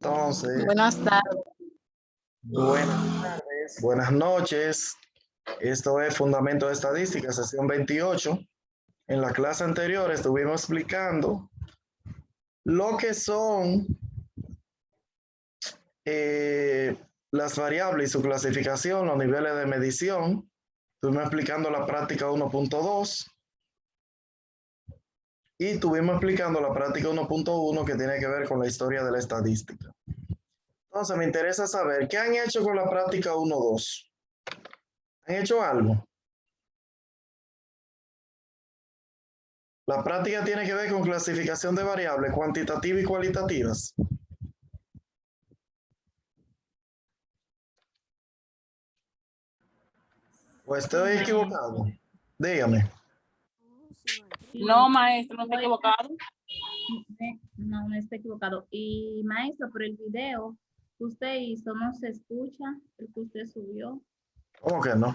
Entonces, Buenas tardes. buenas tardes, buenas noches. Esto es Fundamento de Estadística, sesión 28. En la clase anterior estuvimos explicando lo que son las variables y su clasificación, los niveles de medición. Estuvimos explicando la práctica 1.2 y estuvimos explicando la práctica 1.1 que tiene que ver con la historia de la estadística. Entonces, me interesa saber, ¿qué han hecho con la práctica 1.2? ¿Han hecho algo? La práctica tiene que ver con clasificación de variables cuantitativas y cualitativas. ¿O estoy equivocado? Dígame. No, maestro, no está equivocado. No, no está equivocado. Y maestro, por el video que usted hizo, no se escucha el que usted subió. ¿Cómo que no?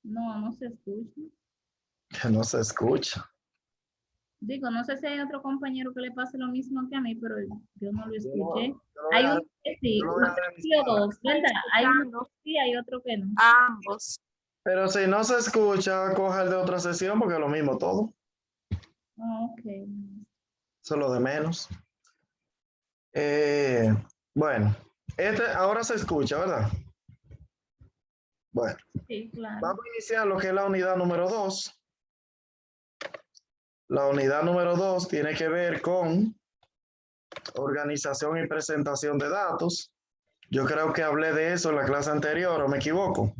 No, no se escucha. Que no se escucha. Digo, no sé si hay otro compañero que le pase lo mismo que a mí, pero yo no lo escuché. Yo lo Hay voy a- uno que sí, yo lo voy a usted dio dos, ¿verdad? Hay uno que sí, hay otro que no. Ambos. Pero si no se escucha, coja el de otra sesión porque es lo mismo todo. Ok. Eso es lo de menos. Bueno, ahora se escucha, ¿verdad? Bueno, Sí, claro. vamos a iniciar lo que es la unidad número 2. La unidad número 2 tiene que ver con organización y presentación de datos. Yo creo que hablé de eso en la clase anterior, ¿o me equivoco?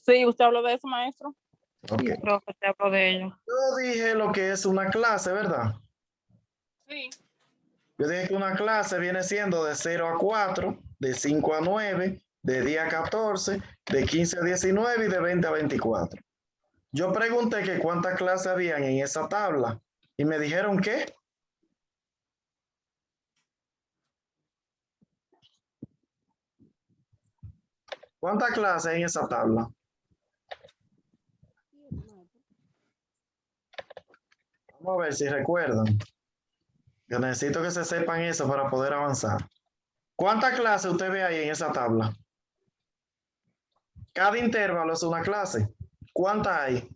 Sí, usted habló de eso, maestro. Ok. Sí, creo que usted habló de ello. Yo dije lo que es una clase, ¿verdad? Sí. Yo dije que una clase viene siendo de 0 a 4, de 5 a 9, de 10 a 14, de 15 a 19 y de 20 a 24. Yo pregunté que cuántas clases habían en esa tabla y me dijeron que ¿cuántas clases hay en esa tabla? Vamos a ver si recuerdan. Yo necesito que se sepan eso para poder avanzar. ¿Cuántas clases usted ve ahí en esa tabla? Cada intervalo es una clase. ¿Cuántas hay?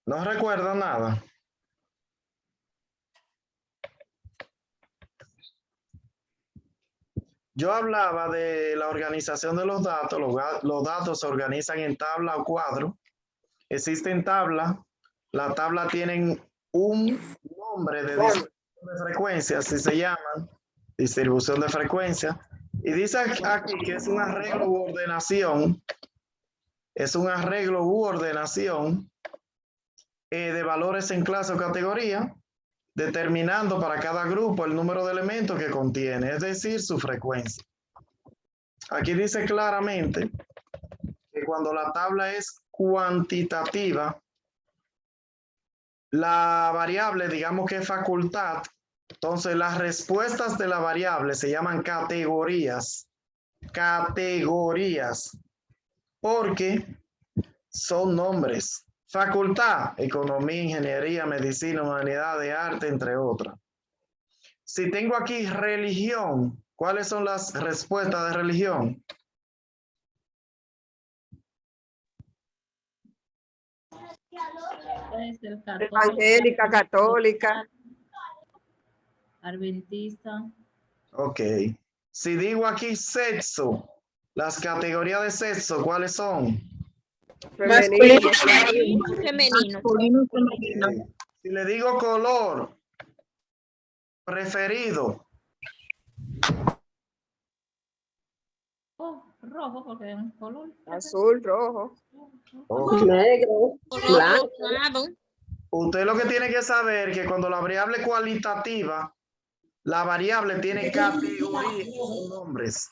No recuerdo nada. Yo hablaba de la organización de los datos. Los datos se organizan en tabla o cuadro. Existen tablas. Las tablas tienen un nombre de distribución de frecuencia, así se llaman, distribución de frecuencia. Y dice aquí que es un arreglo u ordenación. Es un arreglo u ordenación de valores en clase o categoría, determinando para cada grupo el número de elementos que contiene, es decir, su frecuencia. Aquí dice claramente que cuando la tabla es cuantitativa, la variable, digamos que es facultad, entonces las respuestas de la variable se llaman categorías. Categorías, porque son nombres. Facultad, economía, ingeniería, medicina, humanidades, arte, entre otras. Si tengo aquí religión, ¿cuáles son las respuestas de religión? Es el Evangélica, católica. Adventista. Ok. Si digo aquí sexo, las categorías de sexo, ¿cuáles son? Femenino. Femenino. Okay. Si le digo color, preferido. Oh, rojo, porque es un color. Azul, rojo. Okay. Negro. Blanco. Usted lo que tiene que saber es que cuando la variable cualitativa, la variable tiene categorías, nombres.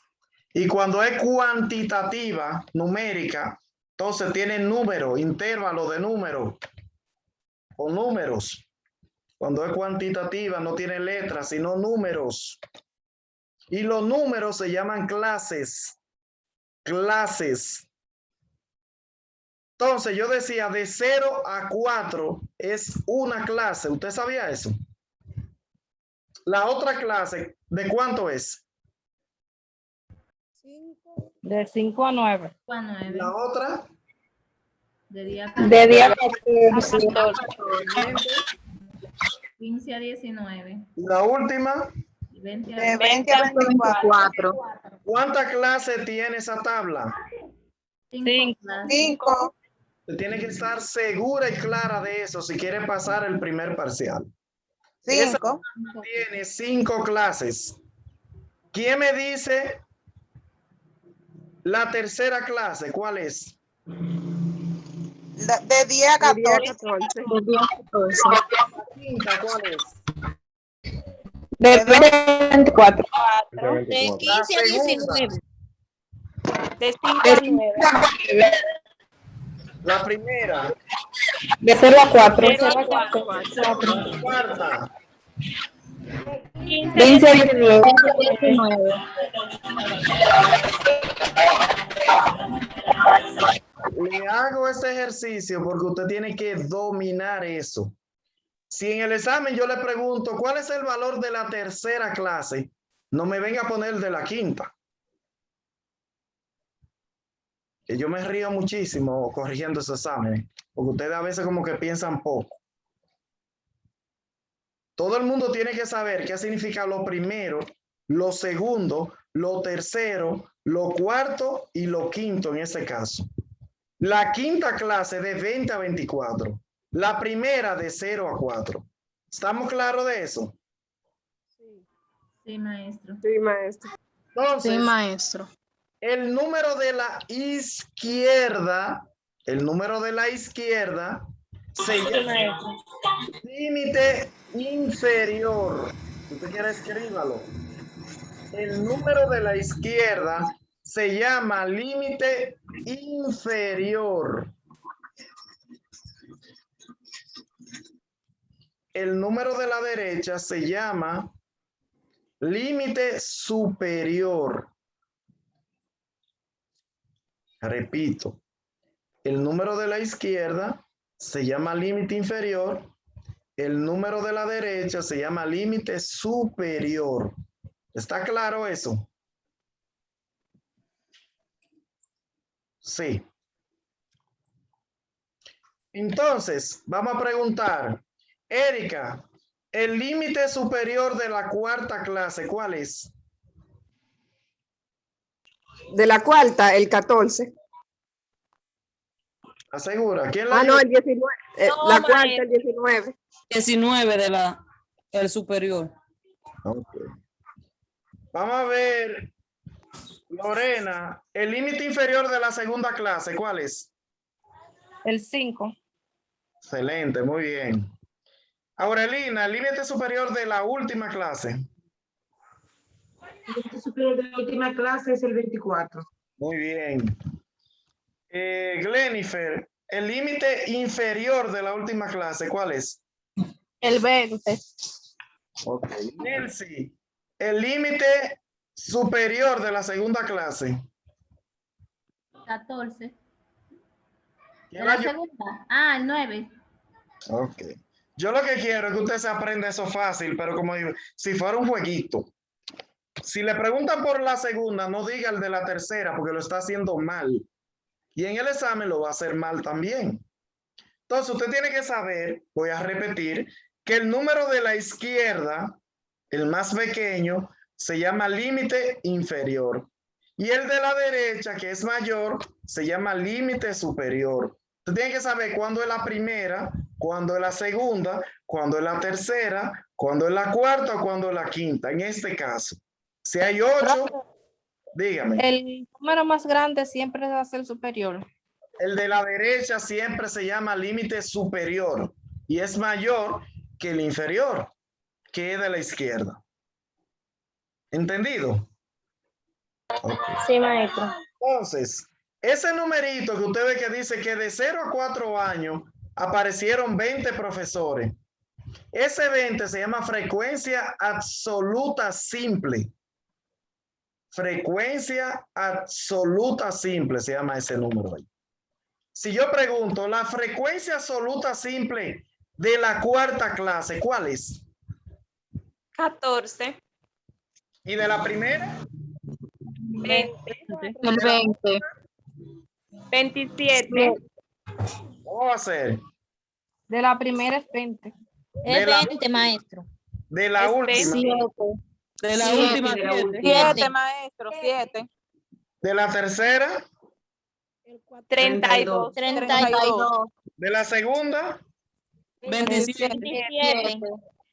Y cuando es cuantitativa, numérica, entonces tiene número, intervalo de número o números. Cuando es cuantitativa no tiene letras, sino números. Y los números se llaman clases. Clases. Entonces yo decía de 0 a 4 es una clase. ¿Usted sabía eso? La otra clase, ¿de cuánto es? De 5 a 9. a 9. La otra, De día De día 14, 14. 15 a 19. la última. Y 20 De a 20 a 24. ¿Cuántas clases tiene esa tabla? 5. 5. Usted tiene que estar segura y clara de eso si quiere pasar el primer parcial. 5. Tiene 5 clases. ¿Quién me dice la tercera clase? ¿Cuál es? De día 14. La quinta, ¿cuál es? De 24. De 15 a 19. De 5 a 9. La primera. De 0 a 4. La cuarta. 15 a 19. Le hago este ejercicio porque usted tiene que dominar eso. Si en el examen yo le pregunto cuál es el valor de la tercera clase, no me venga a poner de la quinta. Que yo me río muchísimo corrigiendo esos exámenes, porque ustedes a veces como que piensan poco. Todo el mundo tiene que saber qué significa lo primero, lo segundo, lo tercero, lo cuarto y lo quinto en ese caso. La quinta clase de 20 a 24. La primera de 0 a 4. ¿Estamos claros de eso? Sí, maestro. Sí, maestro. Entonces, maestro. el número de la izquierda se llama límite inferior. Si usted quiere, escríbalo. El número de la izquierda se llama límite inferior. El número de la derecha se llama límite superior. Repito, el número de la izquierda se llama límite inferior. El número de la derecha se llama límite superior. ¿Está claro eso? Sí. Entonces, vamos a preguntar, Erika, el límite superior de la cuarta clase, ¿cuál es? De la cuarta, el 14. ¿Asegura? ¿Quién la Ah, no, ayuda? el 19. La cuarta, el 19. 19 de el superior. Okay. Vamos a ver, Lorena, el límite inferior de la segunda clase, ¿cuál es? El 5. Excelente, muy bien. Aurelina, el límite superior de la última clase. El límite superior de la última clase es el 24. Muy bien. Glenifer, el límite inferior de la última clase, ¿cuál es? El 20. Ok. Nelcy, el límite superior de la segunda clase. 14. ¿Quién ¿De la la ayuda? segunda? Ah, el 9. Ok. Yo lo que quiero es que usted se aprenda eso fácil, pero como digo, si fuera un jueguito. Si le preguntan por la segunda, no diga el de la tercera porque lo está haciendo mal. Y en el examen lo va a hacer mal también. Entonces usted tiene que saber, voy a repetir, que el número de la izquierda, el más pequeño, se llama límite inferior. Y el de la derecha, que es mayor, se llama límite superior. Usted tiene que saber cuándo es la primera, cuándo es la segunda, cuándo es la tercera, cuándo es la cuarta o cuándo es la quinta. En este caso, si hay 8, dígame. El número más grande siempre va a ser superior. El de la derecha siempre se llama límite superior y es mayor que el inferior, que es de la izquierda. ¿Entendido? Okay. Sí, maestro. Entonces, ese numerito que usted ve que dice que de 0 a 4 años aparecieron 20 profesores. Ese 20 se llama frecuencia absoluta simple. Frecuencia absoluta simple se llama ese número ahí. Si yo pregunto, la frecuencia absoluta simple de la cuarta clase, ¿cuál es? 14. ¿Y de la primera? 20. El 20. 27. ¿Cómo va a ser? De la primera es 20. De Es la- 20, maestro. De la Es última. 20. De la Siete, última de la 7. última. 7, maestro, 7. De la tercera. 32. 32. De la segunda. 27. 27.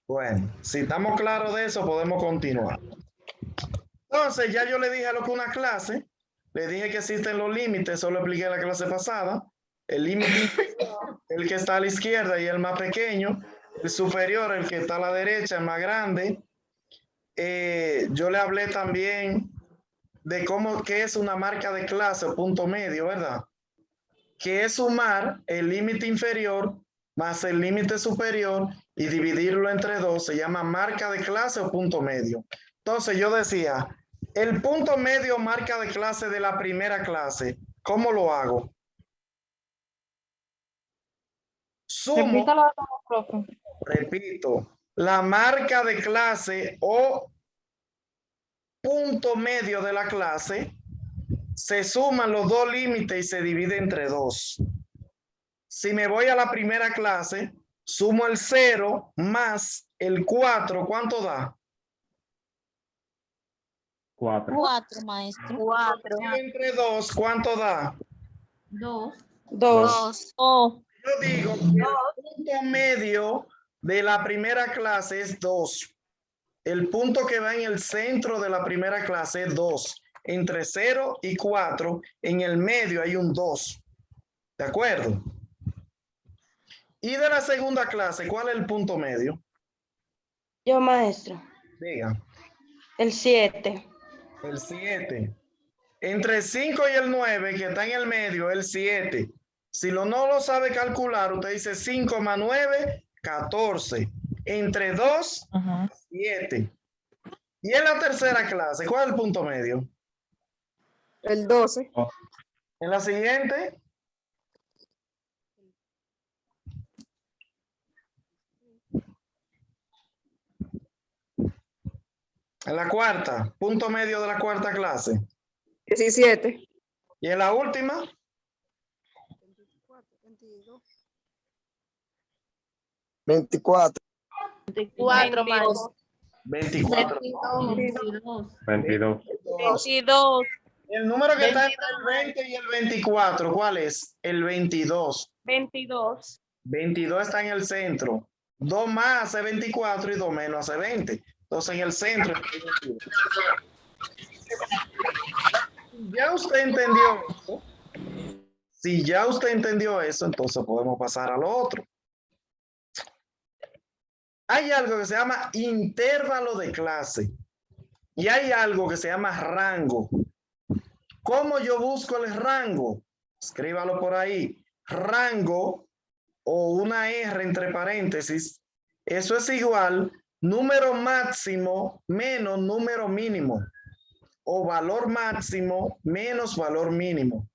Bueno, si estamos claros de eso, podemos continuar. Entonces, ya yo le dije a lo que una clase, le dije que existen los límites, eso lo expliqué en la clase pasada. El límite inferior, el que está a la izquierda y el más pequeño. El superior, el que está a la derecha, el más grande. Yo le hablé también de qué es una marca de clase o punto medio, ¿verdad? Que es sumar el límite inferior más el límite superior y dividirlo entre dos, se llama marca de clase o punto medio. Entonces yo decía, el punto medio marca de clase de la primera clase, ¿cómo lo hago? Sumo, Repítalo, profe. repito, la marca de clase o punto medio de la clase, se suman los dos límites y se divide entre dos. Si me voy a la primera clase, sumo el 0 más el 4, ¿cuánto da? 4. 4, maestro. 4. Y entre 2, ¿cuánto da? 2. 2. Oh, Yo digo que el punto medio de la primera clase es 2. El punto que va en el centro de la primera clase es 2. Entre 0 y 4, en el medio hay un 2. ¿De acuerdo? Y de la segunda clase, ¿cuál es el punto medio? Yo, maestro, Diga. el 7. El 7. Entre el 5 y el 9, que está en el medio, el 7. Si no lo sabe calcular, usted dice 5 más 9, 14. Entre 2, 7. Y en la tercera clase, ¿cuál es el punto medio? El 12. En la siguiente. En la cuarta, punto medio de la cuarta clase. 17. Y en la última, 24. 24, maestro. 24. 22. 22. 22. El número que está entre el 20 y el 24, ¿cuál es? El 22. 22. 22 está en el centro. 2 más hace 24 y 2 menos hace 20. Entonces en el centro. Ya usted entendió eso. Si ya usted entendió eso, entonces podemos pasar al otro. Hay algo que se llama intervalo de clase y hay algo que se llama rango. ¿Cómo yo busco el rango? Escríbalo por ahí. Rango o una R entre paréntesis. Eso es igual número máximo menos número mínimo o valor máximo menos valor mínimo.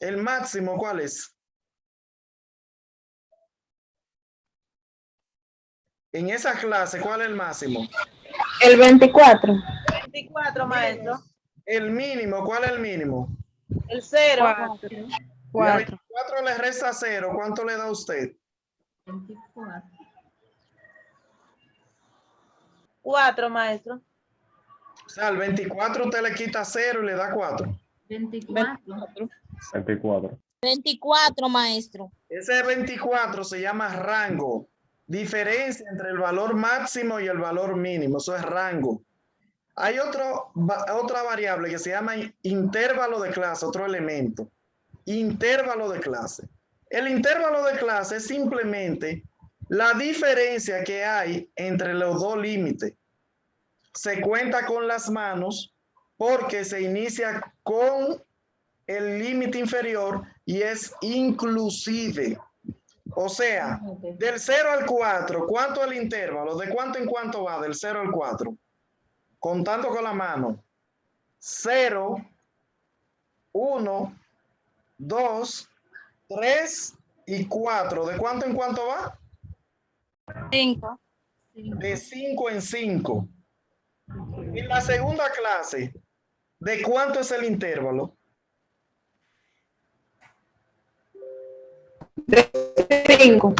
¿El máximo cuál es? En esa clase, ¿cuál es el máximo? El 24. 24, maestro. El mínimo, ¿cuál es el mínimo? El 0. 4 le resta 0, ¿cuánto le da a usted? 24. 4, maestro. O sea, al 24 usted le quita 0 y le da 4. 24. 24. 24, maestro. Ese 24 se llama rango. Diferencia entre el valor máximo y el valor mínimo. Eso es rango. Hay otra variable que se llama intervalo de clase, otro elemento. Intervalo de clase. El intervalo de clase es simplemente la diferencia que hay entre los dos límites. Se cuenta con las manos porque se inicia con el límite inferior y es inclusive. O sea, del 0 al 4, ¿cuánto es el intervalo? ¿De cuánto en cuánto va? Del 0 al 4. Contando con la mano. 0, 1, 2, 3 y 4. ¿De cuánto en cuánto va? 5. De 5 en 5. En la segunda clase, ¿de cuánto es el intervalo? De 5.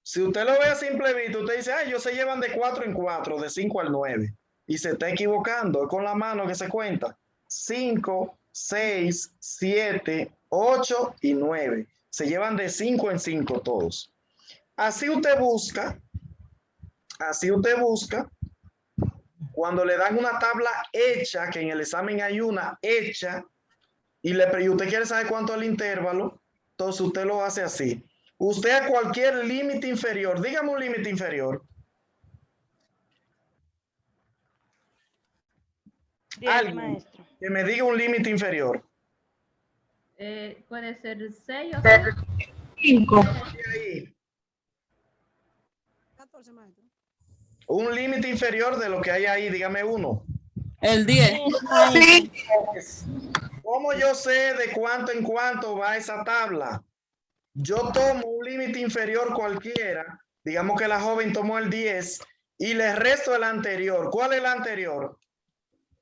Si usted lo ve a simple vista, usted dice, ellos se llevan de 4 en 4, de 5 al 9. Y se está equivocando, es con la mano que se cuenta. 5, 6, 7, 8 y 9. Se llevan de 5 en 5 todos. Así usted busca, cuando le dan una tabla hecha, que en el examen hay una hecha, y usted quiere saber cuánto es el intervalo, entonces usted lo hace así. Usted a cualquier límite inferior, dígame un límite inferior. 10, Alguien maestro. que me diga un límite inferior. Puede ser 6 o 5. Ahí. Un límite inferior de lo que hay ahí, dígame uno. El 10. 10, maestro. ¿Cómo yo sé de cuánto en cuánto va esa tabla? Yo tomo un límite inferior cualquiera, digamos que la joven tomó el 10 y le resto el anterior. ¿Cuál es el anterior?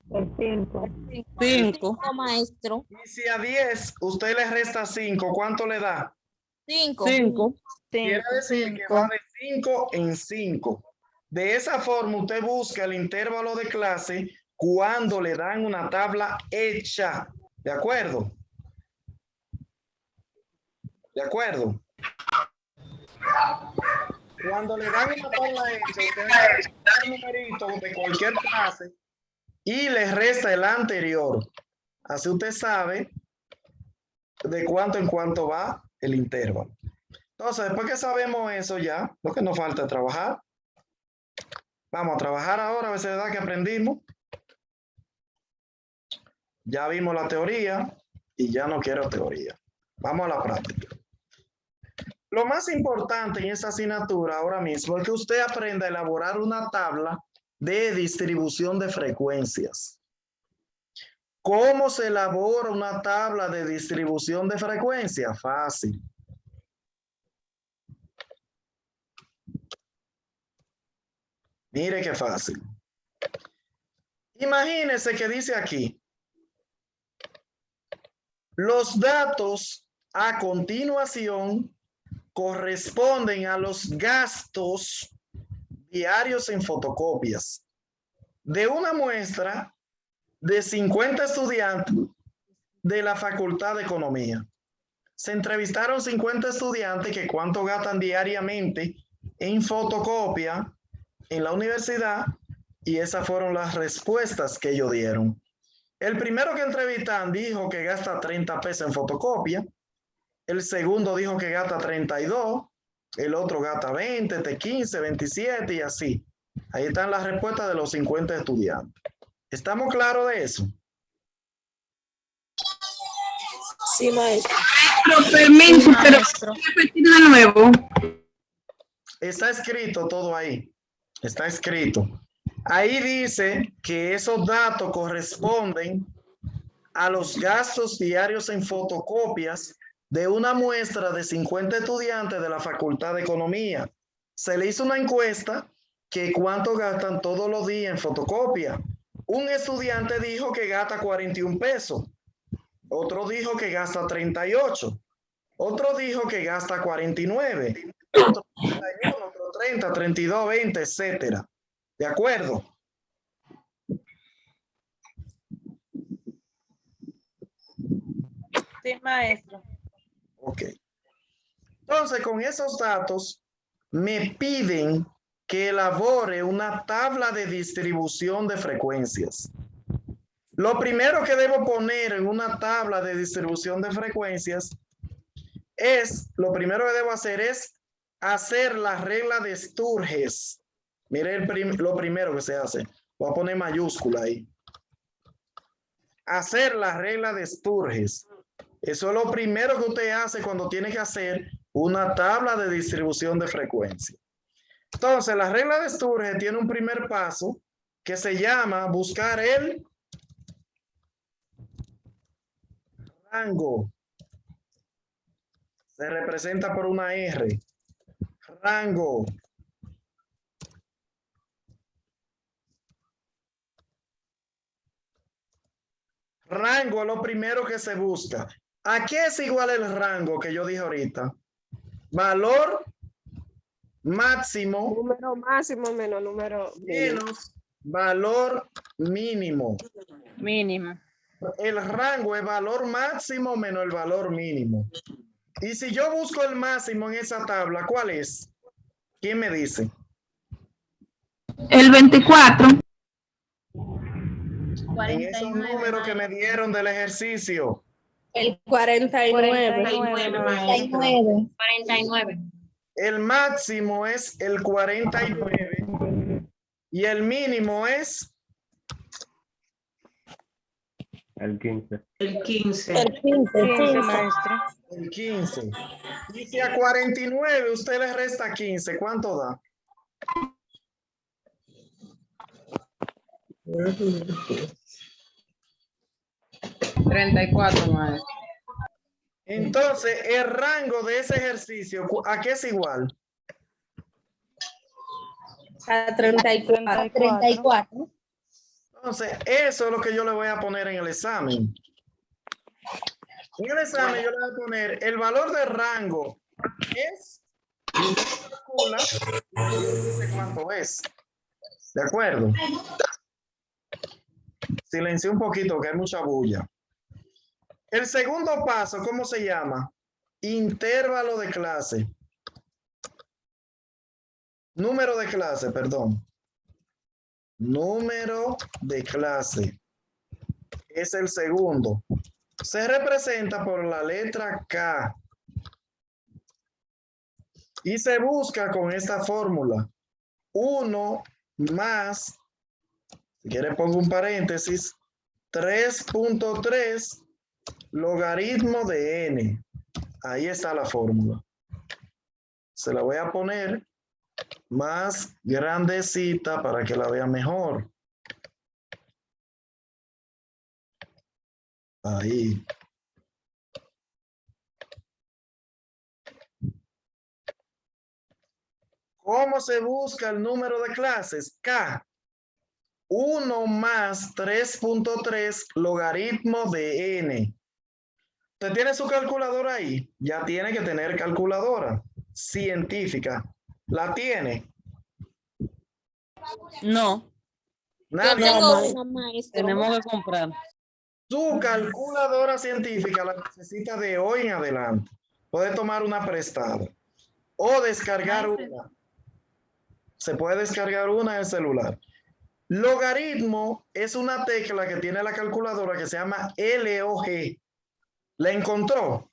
El 5. 5. Maestro. Y si a 10 usted le resta 5, ¿cuánto le da? 5. 5. Quiere decir que va de 5 en 5. De esa forma usted busca el intervalo de clase cuando le dan una tabla hecha. ¿De acuerdo? ¿De acuerdo? Cuando le dan una tabla hecha, usted da un numerito de cualquier clase y le resta el anterior. Así usted sabe de cuánto en cuánto va el intervalo. Entonces, después que sabemos eso ya, lo que nos falta es trabajar. Vamos a trabajar ahora, a ver si es verdad que aprendimos. Ya vimos la teoría y ya no quiero teoría. Vamos a la práctica. Lo más importante en esta asignatura ahora mismo es que usted aprenda a elaborar una tabla de distribución de frecuencias. ¿Cómo se elabora una tabla de distribución de frecuencia? Fácil. Mire qué fácil. Imagínese que dice aquí, los datos a continuación corresponden a los gastos diarios en fotocopias de una muestra de 50 estudiantes de la Facultad de Economía. Se entrevistaron 50 estudiantes que cuánto gastan diariamente en fotocopia en la universidad y esas fueron las respuestas que ellos dieron. El primero que entrevistan dijo que gasta 30 pesos en fotocopia. El segundo dijo que gasta 32. El otro gasta 20, 15, 27 y así. Ahí están las respuestas de los 50 estudiantes. ¿Estamos claros de eso? Sí, maestro. Permiso, pero repetir de nuevo. Está escrito todo ahí. Está escrito. Ahí dice que esos datos corresponden a los gastos diarios en fotocopias de una muestra de 50 estudiantes de la Facultad de Economía. Se le hizo una encuesta que cuánto gastan todos los días en fotocopia. Un estudiante dijo que gasta 41 pesos. Otro dijo que gasta 38. Otro dijo que gasta 49. Otro 31, otro 30, 32, 20, etcétera. ¿De acuerdo? Sí, maestro. Ok. Entonces, con esos datos, me piden que elabore una tabla de distribución de frecuencias. Lo primero que debo poner en una tabla de distribución de frecuencias lo primero que debo hacer es hacer la regla de Sturges. Mire lo primero que se hace. Voy a poner mayúscula ahí. Hacer la regla de Sturges. Eso es lo primero que usted hace cuando tiene que hacer una tabla de distribución de frecuencia. Entonces, la regla de Sturges tiene un primer paso que se llama buscar el rango. Se representa por una R. Rango. Rango es lo primero que se busca. ¿A qué es igual el rango que yo dije ahorita? Valor máximo Número máximo menos número mínimo. menos valor mínimo. Mínimo. El rango es valor máximo menos el valor mínimo. Y si yo busco el máximo en esa tabla, ¿cuál es? ¿Quién me dice? El 24. En esos 49, números que me maestro. dieron del ejercicio. El 49. 49. El máximo es el 49 y el mínimo es El 15. El 15. El 15, maestro. el 15. Y si a 49 usted le resta 15, ¿cuánto da? Ujú. 34, maestro. Entonces, el rango de ese ejercicio, ¿a qué es igual? A 34. 34. Entonces, eso es lo que yo le voy a poner en el examen. En el examen yo le voy a poner el valor de rango es, y calcula, y dice cuánto es. ¿De acuerdo? Silencio un poquito, que hay mucha bulla. El segundo paso, ¿cómo se llama? Intervalo de clase. Número de clase, perdón. Número de clase. Es el segundo. Se representa por la letra K. Y se busca con esta fórmula. 1 más, si quiere pongo un paréntesis, 3.3 logaritmo de n. Ahí está la fórmula. Se la voy a poner más grandecita para que la vea mejor. Ahí. ¿Cómo se busca el número de clases? K. 1 más 3.3 logaritmo de n. ¿Usted tiene su calculadora ahí? Ya tiene que tener calculadora científica. ¿La tiene? No, Yo Nadie. tengo una, maestro. tenemos que comprar. Su calculadora científica la necesita de hoy en adelante. Puede tomar una prestada o descargar una. Se puede descargar una en el celular. Logaritmo es una tecla que tiene la calculadora que se llama LOG. ¿La encontró?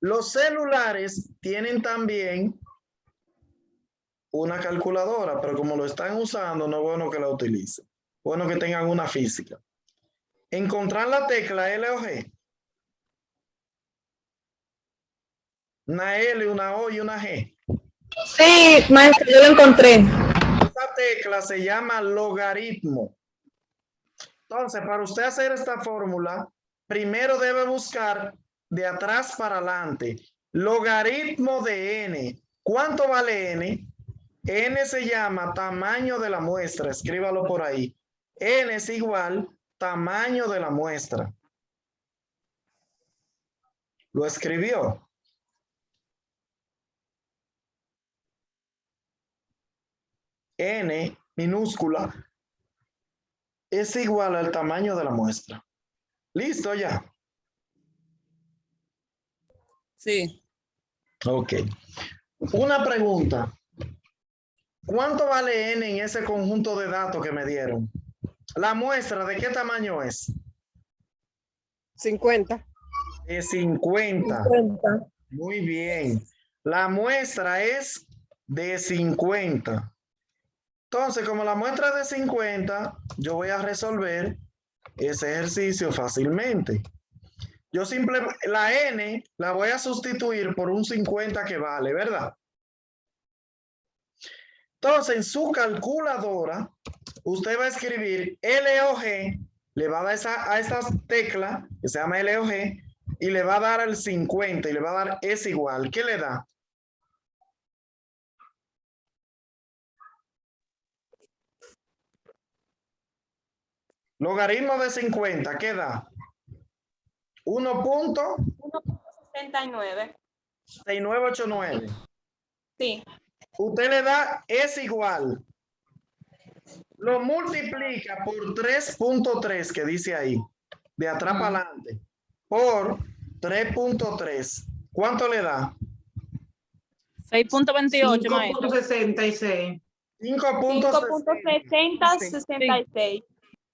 Los celulares tienen también una calculadora, pero como lo están usando, no es bueno que la utilicen. Bueno que tengan una física. Encontrar la tecla LOG. Una L, una O y una G. Sí, maestro, yo lo encontré. Esta tecla se llama logaritmo. Entonces, para usted hacer esta fórmula, primero debe buscar de atrás para adelante. Logaritmo de n. ¿Cuánto vale n? N se llama tamaño de la muestra. Escríbalo por ahí. N es igual tamaño de la muestra. ¿Lo escribió? N minúscula es igual al tamaño de la muestra. ¿Listo ya? Sí, Ok. Una pregunta. ¿Cuánto vale n en ese conjunto de datos que me dieron? La muestra, ¿de qué tamaño es? 50. De 50. 50. Muy bien. La muestra es de 50. Entonces, como la muestra es de 50, yo voy a resolver ese ejercicio fácilmente. Yo simplemente, la n la voy a sustituir por un 50 que vale, ¿verdad? Entonces, en su calculadora, usted va a escribir LOG, le va a dar a esa tecla que se llama LOG y le va a dar al 50 y le va a dar es igual. ¿Qué le da? Logaritmo de 50, ¿qué da? 69. 1.6989. Sí. Usted le da es igual. Lo multiplica por 3.3 que dice ahí, de atrás para adelante, por 3.3. ¿Cuánto le da? 6.28, maestro. 5.66. 5.6066.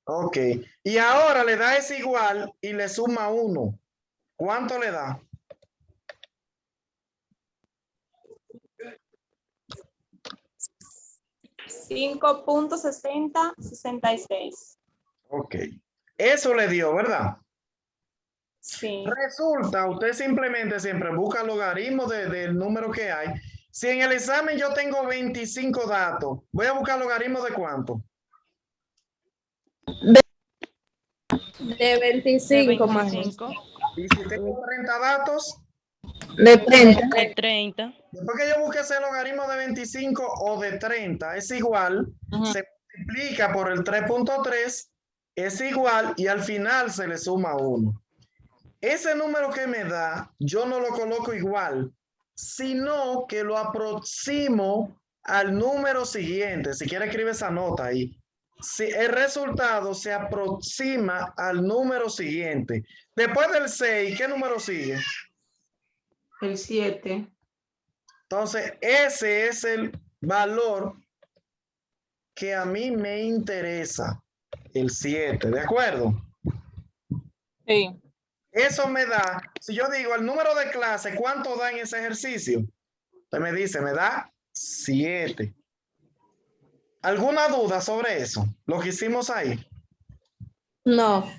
Ok. Y ahora le da es igual y le suma 1. ¿Cuánto le da? $5.6066. Ok. Eso le dio, ¿verdad? Sí. Resulta, usted simplemente siempre busca logaritmo del número que hay. Si en el examen yo tengo 25 datos, voy a buscar logaritmo de cuánto. De 25, maestro. Y si tengo 30 datos, De 30. De 30. después que yo busque ese logaritmo de 25 o de 30, es igual, se multiplica por el 3.3, es igual y al final se le suma 1. Ese número que me da, yo no lo coloco igual, sino que lo aproximo al número siguiente. Si quiere, escribe esa nota ahí. Si el resultado se aproxima al número siguiente. Después del 6, ¿qué número sigue? El 7. Entonces, ese es el valor que a mí me interesa, el 7, ¿de acuerdo? Sí. Eso me da, si yo digo el número de clase, ¿cuánto da en ese ejercicio? Usted me dice, me da 7. ¿Alguna duda sobre eso? Lo que hicimos ahí. No.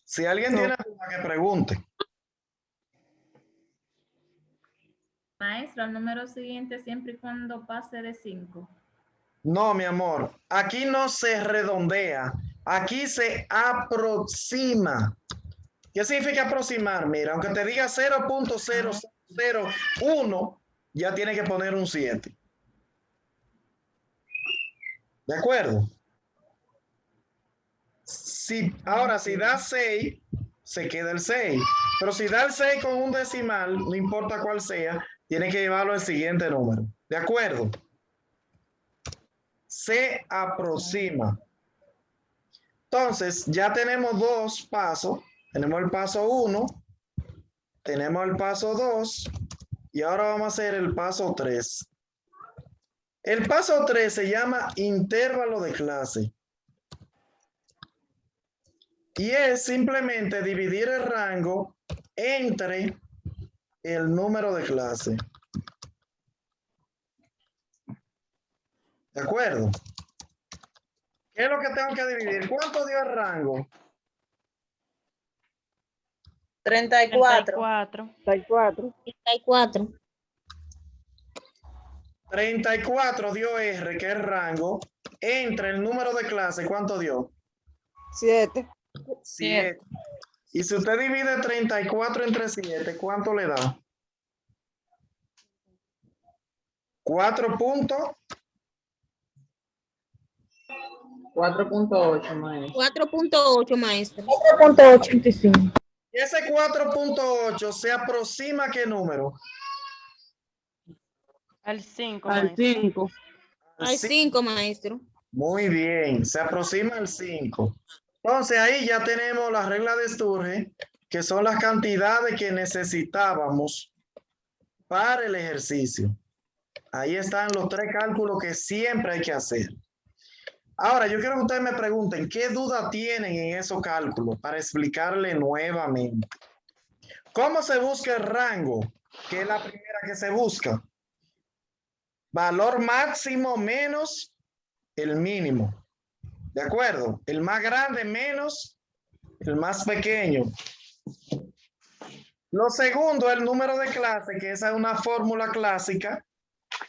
Si alguien tiene duda, que pregunte. Maestro, el número siguiente siempre y cuando pase de 5. No, mi amor, aquí no se redondea, aquí se aproxima. ¿Qué significa aproximar? Mira, aunque te diga 0.0001, ya tiene que poner un 7. ¿De acuerdo? Ahora, si da 6, se queda el 6. Pero si da el 6 con un decimal, no importa cuál sea, tiene que llevarlo al siguiente número. ¿De acuerdo? Se aproxima. Entonces, ya tenemos 2 pasos. Tenemos el paso 1, tenemos el paso 2 y ahora vamos a hacer el paso 3. El paso 3 se llama intervalo de clase. Y es simplemente dividir el rango entre el número de clase. ¿De acuerdo? ¿Qué es lo que tengo que dividir? ¿Cuánto dio el rango? 34. 34. 34 dio R, que es rango, entre el número de clase. ¿Cuánto dio? 7. 7. Y si usted divide 34 entre 7, ¿cuánto le da? 4.8, 4.8, maestro. 4.8, maestro. 4.85. y ese 4.8 se aproxima ¿a qué número? Al 5, Al maestro. 5. Al 5, maestro. Muy bien, se aproxima al 5. Entonces ahí ya tenemos la regla de Sturge, que son las cantidades que necesitábamos para el ejercicio. Ahí están los 3 cálculos que siempre hay que hacer. Ahora, yo quiero que ustedes me pregunten, ¿qué duda tienen en esos cálculos para explicarle nuevamente? ¿Cómo se busca el rango? Que es la primera que se busca. Valor máximo menos el mínimo. ¿De acuerdo? El más grande menos el más pequeño. Lo segundo, el número de clase, que esa es una fórmula clásica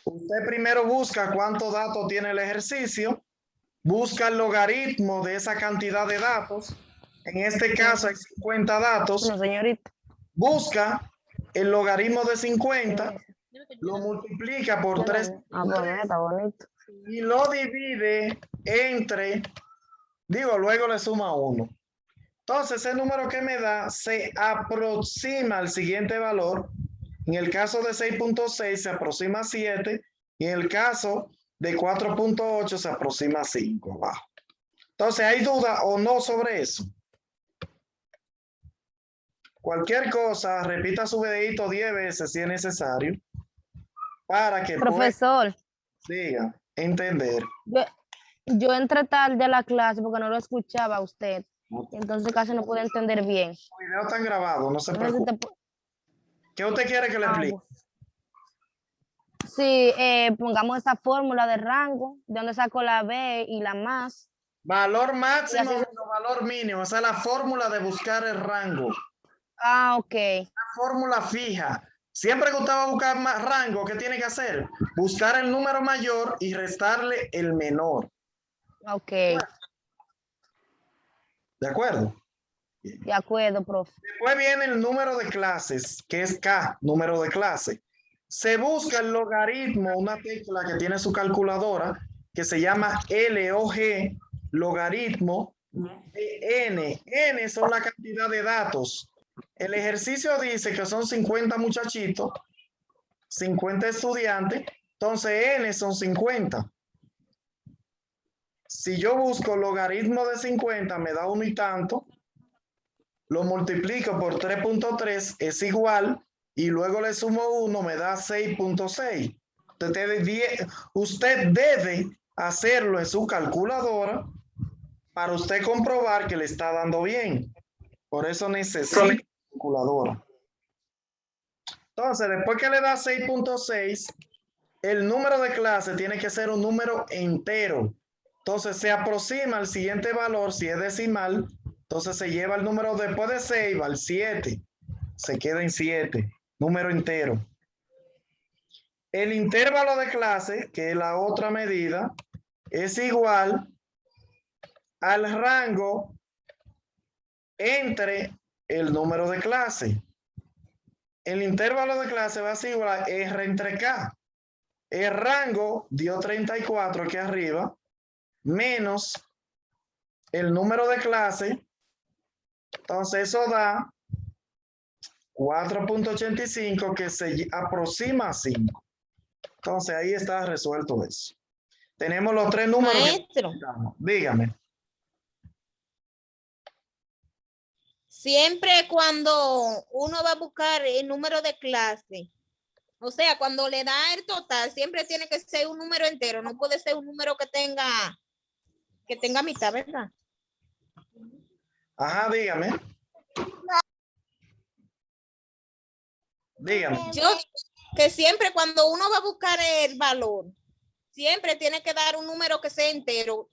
Usted primero busca cuántos datos tiene el ejercicio, busca el logaritmo de esa cantidad de datos. En este caso hay 50 datos. No, señorita. Busca el logaritmo de 50, lo multiplica por 3 Ah, pues mira, está bonito. y lo divide entre, luego le suma 1. Entonces, ese número que me da se aproxima al siguiente valor. En el caso de 6.6 se aproxima a 7 y en el caso de 4.8 se aproxima a 5. Abajo. Entonces, ¿hay duda o no sobre eso? Cualquier cosa, repita su videito 10 veces si es necesario para que Profesor, pueda entender. yo entré tarde a la clase porque no lo escuchaba a usted. Entonces casi no pude entender bien. Los videos están grabados, no se No sé si preocupe. te ¿Qué usted quiere que le explique? bueno. Sí, pongamos esa fórmula de rango, de donde saco la B y la más. Valor máximo Y así menos valor mínimo. Esa es la fórmula de buscar el rango. Ok. Una fórmula fija. Siempre que usted va a buscar más rango, ¿qué tiene que hacer? Buscar el número mayor y restarle el menor. Ok. ¿De acuerdo? De acuerdo, profe. Después viene el número de clases, que es K, número de clase. Se busca el logaritmo, una tecla que tiene su calculadora, que se llama LOG, logaritmo de N. N son la cantidad de datos. El ejercicio dice que son 50 muchachitos, 50 estudiantes, entonces N son 50. Si yo busco logaritmo de 50, me da 1 y tanto, lo multiplico por 3.3, es igual, y luego le sumo 1, me da 6.6. Usted debe hacerlo en su calculadora para usted comprobar que le está dando bien. Por eso necesita calculadora. Entonces, después que le da 6.6, el número de clase tiene que ser un número entero. Entonces, se aproxima al siguiente valor, si es decimal, entonces se lleva el número después de 6, va al 7. Se queda en 7, número entero. El intervalo de clase, que es la otra medida, es igual al rango entre el número de clase. El intervalo de clase va a ser igual a R entre K. El rango dio 34 aquí arriba, menos el número de clase. Entonces eso da 4.85 que se aproxima a 5. Entonces ahí está resuelto eso. Tenemos los tres números. Maestro. Dígame. Siempre cuando uno va a buscar el número de clase, o sea, cuando le da el total, siempre tiene que ser un número entero, no puede ser un número que tenga mitad, ¿verdad? Ajá, dígame. Dígame. Yo, que siempre cuando uno va a buscar el valor, siempre tiene que dar un número que sea entero,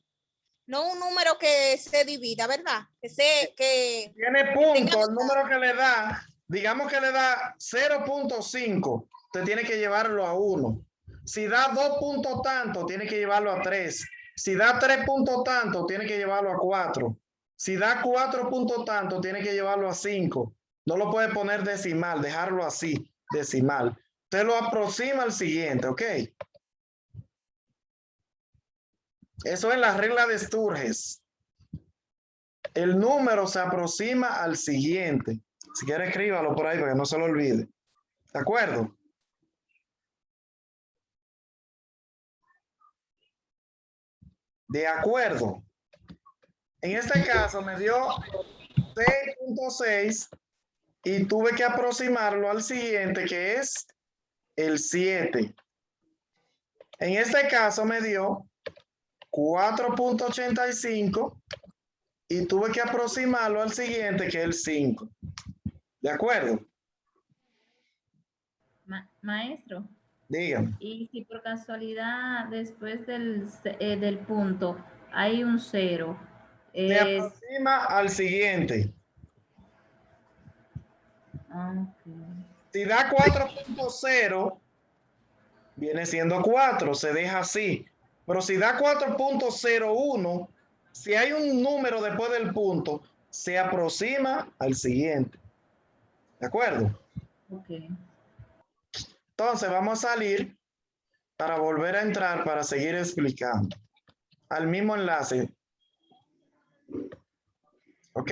no un número que se divida, ¿verdad? Que tiene punto, el número que le da, digamos que le da 0.5, usted tiene que llevarlo a 1. Si da 2 puntos tanto, tiene que llevarlo a 3. Si da 3 puntos tanto, tiene que llevarlo a 4. Si da 4 puntos tanto, tiene que llevarlo a 5. No lo puede poner decimal, dejarlo así, decimal. Usted lo aproxima al siguiente, ¿ok? Eso es la regla de Sturges. El número se aproxima al siguiente. Si quiere, escríbalo por ahí para que no se lo olvide. ¿De acuerdo? De acuerdo. En este caso me dio 6.6 y tuve que aproximarlo al siguiente, que es el 7. En este caso me dio 4.85 y tuve que aproximarlo al siguiente, que es el 5. ¿De acuerdo? Maestro. Dígame. Y si por casualidad después del punto hay un 0. Se aproxima al siguiente. Okay. Si da 4.0, viene siendo 4, se deja así. Pero si da 4.01, si hay un número después del punto, se aproxima al siguiente. ¿De acuerdo? Ok. Entonces vamos a salir para volver a entrar para seguir explicando. Al mismo enlace. Ok.